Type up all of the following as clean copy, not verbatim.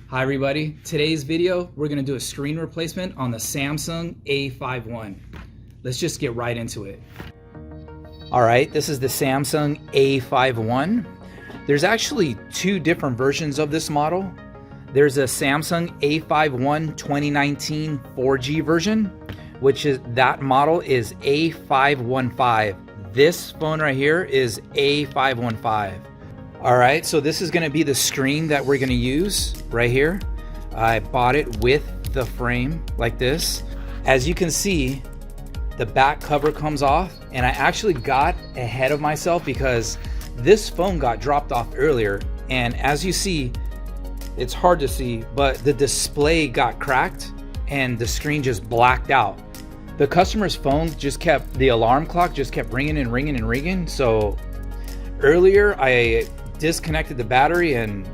Hi everybody, today's video we're going to do a screen replacement on the Samsung A51. Let's just get right into it. Alright, this is the Samsung A51. There's actually two different versions of this model. There's a Samsung A51 2019 4G version, which is, that model is A515. This phone right here is A515. Alright, so this is going to be the screen that we're going to use right here. I bought it with the frame like this. As you can see, the back cover comes off, and I actually got ahead of myself because this phone got dropped off earlier, and as you see, it's hard to see, but the display got cracked and the screen just blacked out. The customer's phone just kept, the alarm clock just kept ringing and ringing and ringing. So earlier I disconnected the battery and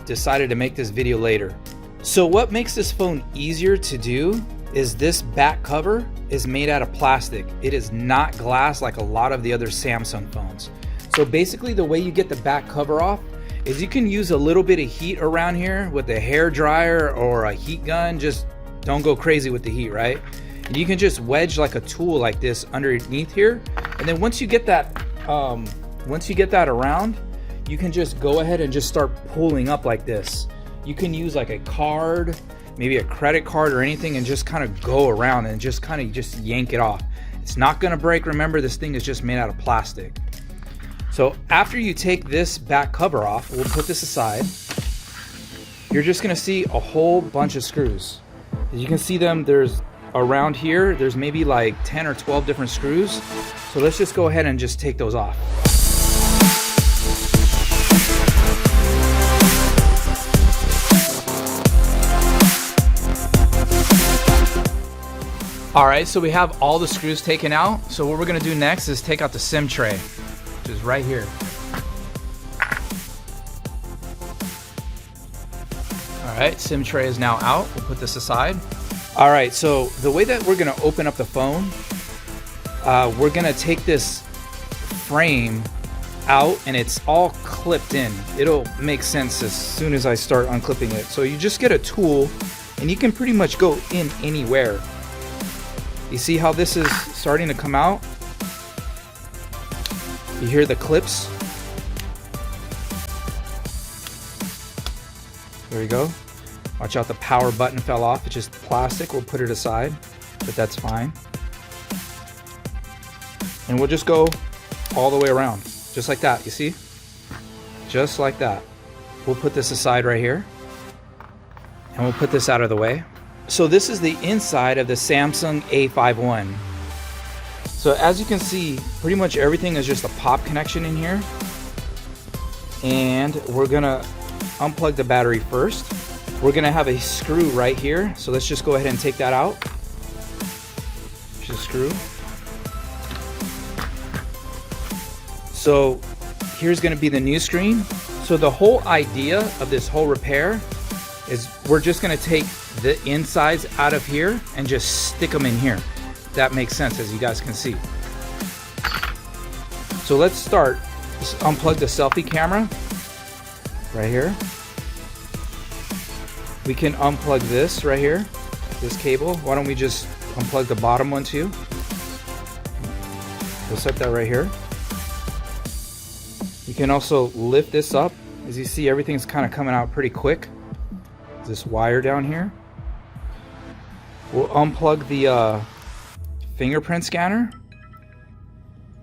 decided to make this video later. So what makes this phone easier to do is this back cover is made out of plastic. It is not glass like a lot of the other Samsung phones. So basically the way you get the back cover off is you can use a little bit of heat around here with a hair dryer or a heat gun. Just don't go crazy with the heat, right? And you can just wedge like a tool like this underneath here. And then once you get that around, you can just go ahead and just start pulling up like this. You can use like a card, maybe a credit card or anything, and just kind of go around and just kind of just yank it off. It's not gonna break. Remember, this thing is just made out of plastic. So after you take this back cover off, we'll put this aside. You're just gonna see a whole bunch of screws. As you can see them, there's around here, there's maybe like 10 or 12 different screws. So let's just go ahead and just take those off. Alright, so we have all the screws taken out. So what we're going to do next is take out the SIM tray, which is right here. Alright, SIM tray is now out. We'll put this aside. Alright, so the way that we're going to open up the phone, we're going to take this frame out and it's all clipped in. It'll make sense as soon as I start unclipping it. So you just get a tool and you can pretty much go in anywhere. You see how this is starting to come out? You hear the clips? There you go. Watch out, the power button fell off. It's just plastic. We'll put it aside, but that's fine. And we'll just go all the way around, just like that, you see? Just like that. We'll put this aside right here, and we'll put this out of the way. So this is the inside of the Samsung A51. So as you can see, pretty much everything is just a pop connection in here. And we're gonna unplug the battery first. We're gonna have a screw right here. So let's just go ahead and take that out. Just a screw. So here's gonna be the new screen. So the whole idea of this whole repair is we're just gonna take the insides out of here and just stick them in here. That makes sense, as you guys can see. So let's start. Just unplug the selfie camera right here. We can unplug this right here, this cable. Why don't we just unplug the bottom one too? We'll set that right here. You can also lift this up. As you see, everything's kind of coming out pretty quick. This wire down here. We'll unplug the fingerprint scanner,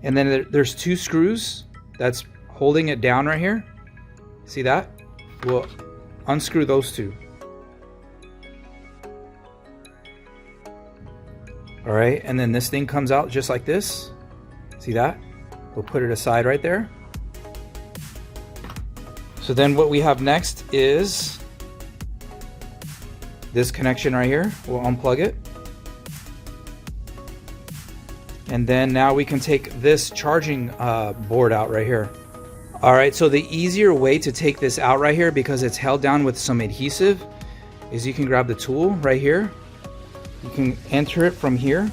and then there's two screws that's holding it down right here. See that? We'll unscrew those two. All right, and then this thing comes out just like this. See that? We'll put it aside right there. So then what we have next is this connection right here. We'll unplug it. And then now we can take this charging board out right here. Alright, so the easier way to take this out right here, because it's held down with some adhesive, is you can grab the tool right here. You can enter it from here.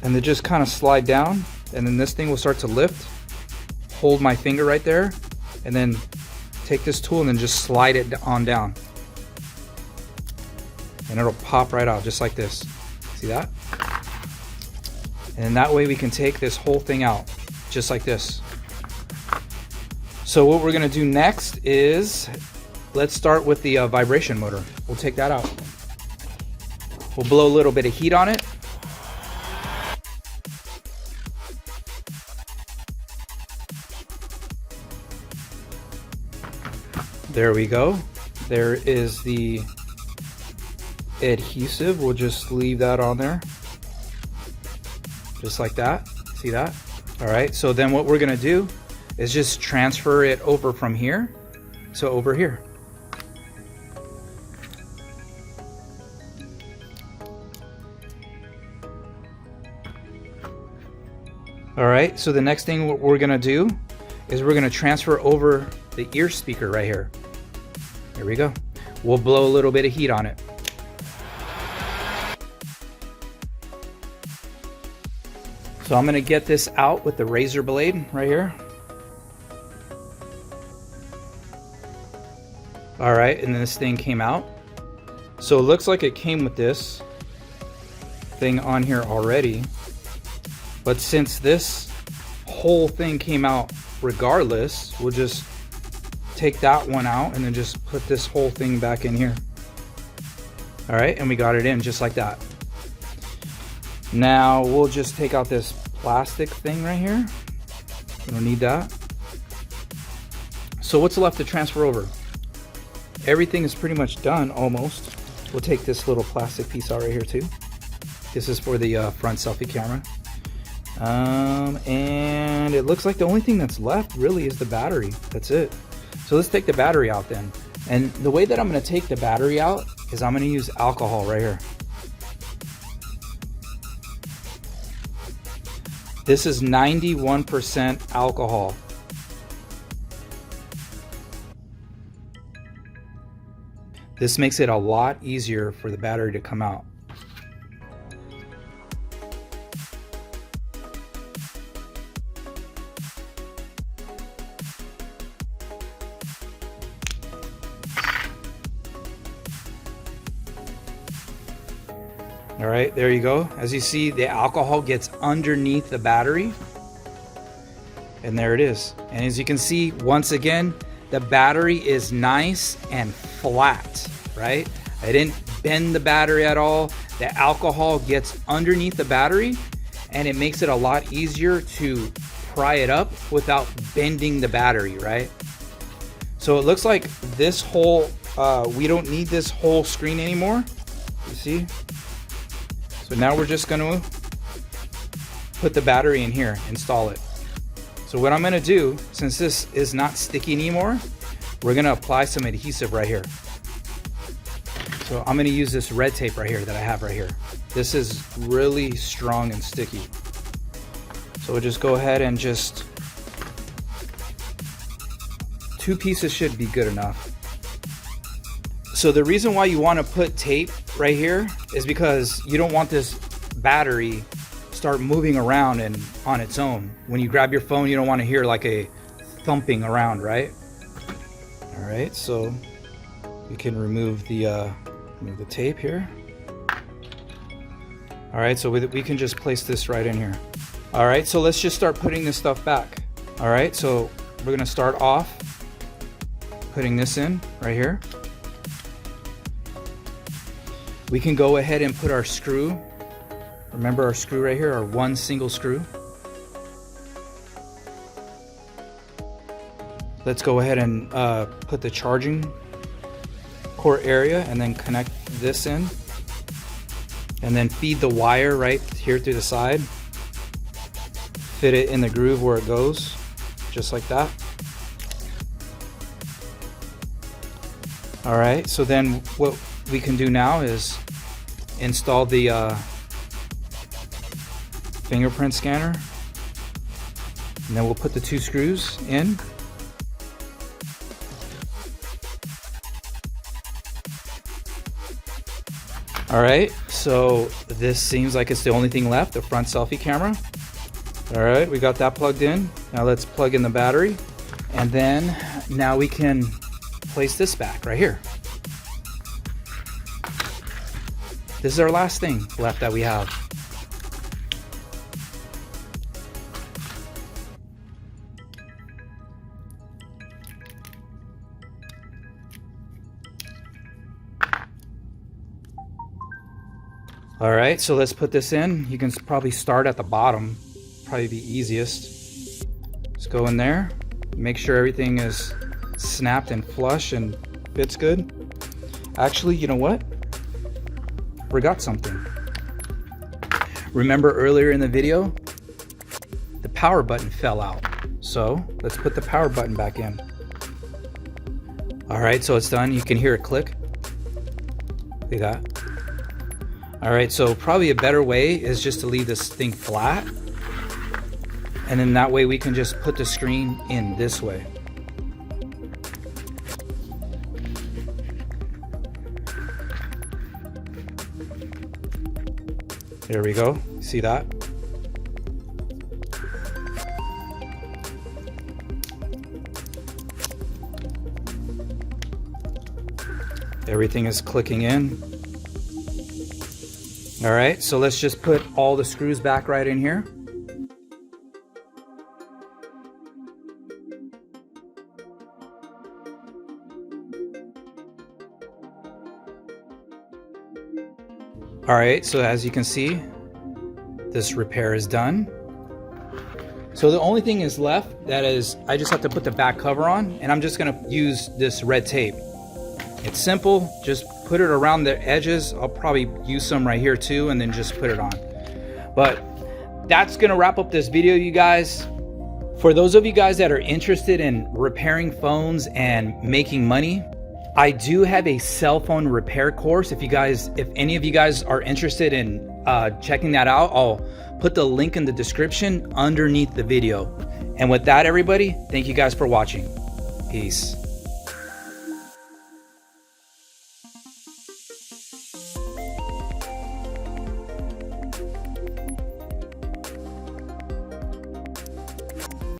And then just kind of slide down. And then this thing will start to lift. Hold my finger right there. And then take this tool and then just slide it on down. And it'll pop right out just like this. See that? And that way we can take this whole thing out just like this. So what we're gonna do next is, let's start with the vibration motor. We'll take that out. We'll blow a little bit of heat on it. There we go. There is the adhesive. We'll just leave that on there. Just like that. See that? All right, so then what we're gonna do is just transfer it over from here to over here. All right, so the next thing what we're gonna do is we're gonna transfer over the ear speaker right here. Here we go. We'll blow a little bit of heat on it. So I'm gonna get this out with the razor blade right here. All right, and this thing came out. So it looks like it came with this thing on here already. But since this whole thing came out regardless, we'll just take that one out and then just put this whole thing back in here. All right, and we got it in just like that. Now we'll just take out this plastic thing right here. We don't need that. So what's left to transfer over? Everything is pretty much done almost. We'll take this little plastic piece out right here too. This is for the front selfie camera. And it looks like the only thing that's left really is the battery. That's it. So let's take the battery out then. And the way that I'm going to take the battery out is I'm going to use alcohol right here. This is 91% alcohol. This makes it a lot easier for the battery to come out. All right, there you go. As you see, the alcohol gets underneath the battery. And there it is. And as you can see, once again, the battery is nice and flat, right? I didn't bend the battery at all. The alcohol gets underneath the battery and it makes it a lot easier to pry it up without bending the battery, right? So it looks like this whole, we don't need this whole screen anymore. You see? So now we're just gonna put the battery in here, install it. So what I'm gonna do, since this is not sticky anymore, we're gonna apply some adhesive right here. So I'm gonna use this red tape right here that I have right here. This is really strong and sticky. So we'll just go ahead and just, 2 pieces should be good enough. So the reason why you want to put tape right here is because you don't want this battery start moving around and on its own. When you grab your phone, you don't want to hear like a thumping around, right? All right, so we can remove the tape here. All right, so we can just place this right in here. All right, so let's just start putting this stuff back. All right, so we're gonna start off putting this in right here. We can go ahead and put our screw. Remember our screw right here, our one single screw. Let's go ahead and put the charging port area and then connect this in. And then feed the wire right here through the side. Fit it in the groove where it goes, just like that. All right, so then what we can do now is install the fingerprint scanner, and then we'll put the 2 screws in. All right, so this seems like it's the only thing left, the front selfie camera. All right, we got that plugged in. Now let's plug in the battery, and then now we can place this back right here. This is our last thing left that we have. All right, so let's put this in. You can probably start at the bottom, probably be easiest. Just go in there, make sure everything is snapped and flush and fits good. Actually, you know what? Forgot something. Remember earlier in the video, the power button fell out. So let's put the power button back in. All right, so it's done. You can hear it click. See that? All right, so probably a better way is just to leave this thing flat. And then that way we can just put the screen in this way. There we go, see that? Everything is clicking in. All right, so let's just put all the screws back right in here. All right, so as you can see, this repair is done. So the only thing is left, that is, I just have to put the back cover on, and I'm just gonna use this red tape. It's simple, just put it around the edges. I'll probably use some right here too, and then just put it on. But that's gonna wrap up this video, you guys. For those of you guys that are interested in repairing phones and making money, I do have a cell phone repair course. If any of you guys are interested in checking that out, I'll put the link in the description underneath the video. And with that, everybody, thank you guys for watching. Peace.